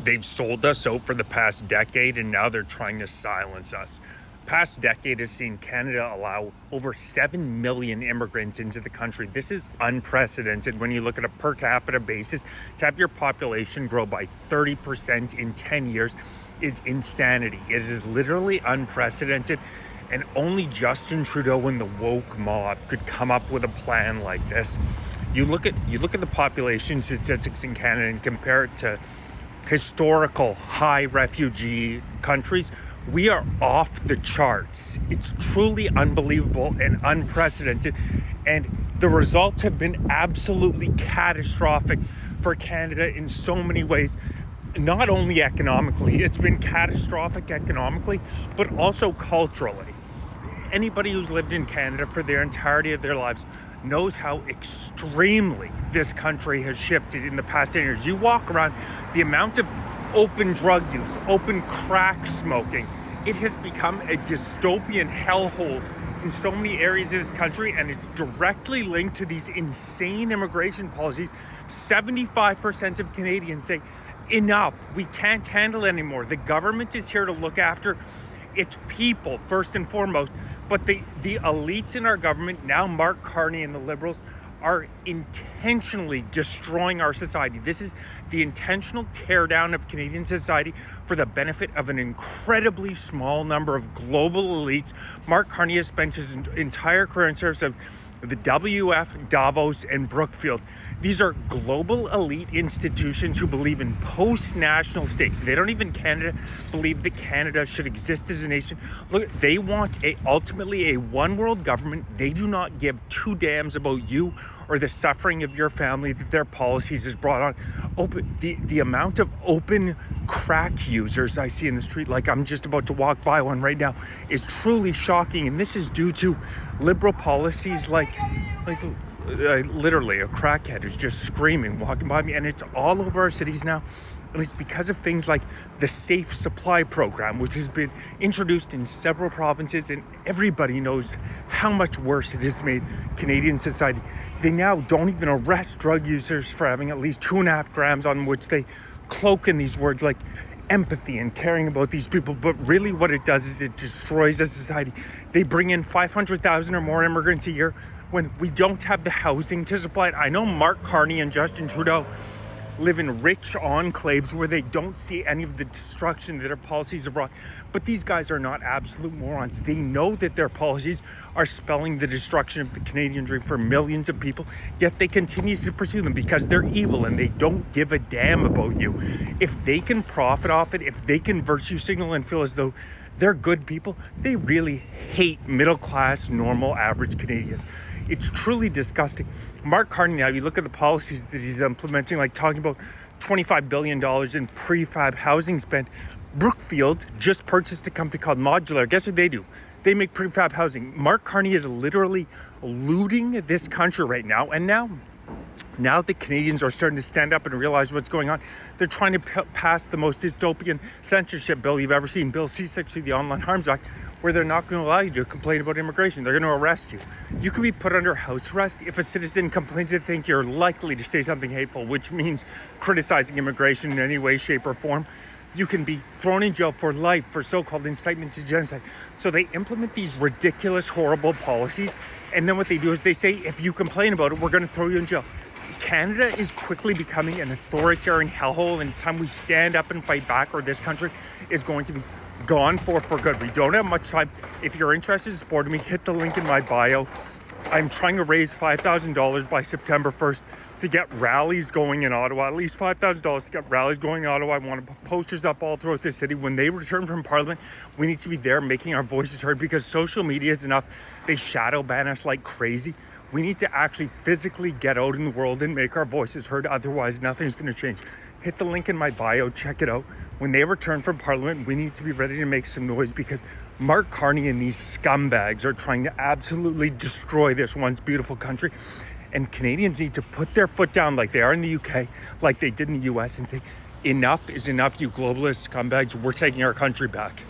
They've sold us out for the past decade, and now they're trying to silence us. Past decade has seen Canada allow over 7 million immigrants into the country. This is unprecedented when you look at a per capita basis. To have your population grow by 30% in 10 years is insanity. It is literally unprecedented, and only Justin Trudeau and the woke mob could come up with a plan like this. You look at the population statistics in Canada and compare it to historical high refugee countries. We are off the charts. It's truly unbelievable and unprecedented. And the results have been absolutely catastrophic for Canada in so many ways. Not only economically, it's been catastrophic economically, but also culturally. Anybody who's lived in Canada for their entirety of their lives knows how extremely this country has shifted in the past 10 years. You walk around, the amount of open drug use, open crack smoking, it has become a dystopian hellhole in so many areas of this country, and it's directly linked to these insane immigration policies. 75% of Canadians say, enough, we can't handle it anymore. The government is here to look after its people first and foremost, but the elites in our government, now Mark Carney and the Liberals, are intentionally destroying our society. This is the intentional teardown of Canadian society for the benefit of an incredibly small number of global elites. Mark Carney has spent his entire career in service of the WF, Davos, and Brookfield. These are global elite institutions who believe in post-national states. They don't even believe that Canada should exist as a nation. Look, they want ultimately a one-world government. They do not give two damns about you or the suffering of your family that their policies has brought on. The amount of open crack users I see in the street, like I'm just about to walk by one right now, is truly shocking. And this is due to liberal policies like literally a crackhead who's just screaming, walking by me. And it's all over our cities now. And it's because of things like the Safe Supply Program, which has been introduced in several provinces, and everybody knows how much worse it has made Canadian society. They now don't even arrest drug users for having at least 2.5 grams, on which they cloak in these words like empathy and caring about these people. But really what it does is it destroys a society. They bring in 500,000 or more immigrants a year when we don't have the housing to supply it. I know Mark Carney and Justin Trudeau live in rich enclaves where they don't see any of the destruction that their policies have brought. But these guys are not absolute morons. They know that their policies are spelling the destruction of the Canadian dream for millions of people, yet they continue to pursue them because they're evil and they don't give a damn about you. If they can profit off it, if they can virtue signal and feel as though they're good people, they really hate middle-class, normal, average Canadians. It's truly disgusting. Mark Carney, now you look at the policies that he's implementing, like talking about $25 billion in prefab housing spend. Brookfield just purchased a company called Modular. Guess what they do? They make prefab housing. Mark Carney is literally looting this country right now. And now the Canadians are starting to stand up and realize what's going on. They're trying to pass the most dystopian censorship bill you've ever seen, Bill C-60, the Online Harms Act, where they're not going to allow you to complain about immigration. They're going to arrest you. You can be put under house arrest if a citizen complains they think you're likely to say something hateful, which means criticizing immigration in any way, shape, or form. You can be thrown in jail for life for so-called incitement to genocide. So they implement these ridiculous, horrible policies, and then what they do is they say, if you complain about it, we're going to throw you in jail. Canada is quickly becoming an authoritarian hellhole, and it's time we stand up and fight back, or this country is going to be gone for good. We don't have much time. If you're interested in supporting me, hit the link in my bio. I'm trying to raise $5,000 by September 1st to get rallies going in Ottawa, at least $5,000 to get rallies going in Ottawa. I want to put posters up all throughout the city. When they return from Parliament, we need to be there making our voices heard, because social media is enough. They shadow ban us like crazy. We need to actually physically get out in the world and make our voices heard. Otherwise, nothing's going to change. Hit the link in my bio. Check it out. When they return from Parliament, we need to be ready to make some noise, because Mark Carney and these scumbags are trying to absolutely destroy this once beautiful country. And Canadians need to put their foot down like they are in the UK, like they did in the US, and say, enough is enough, you globalist scumbags. We're taking our country back.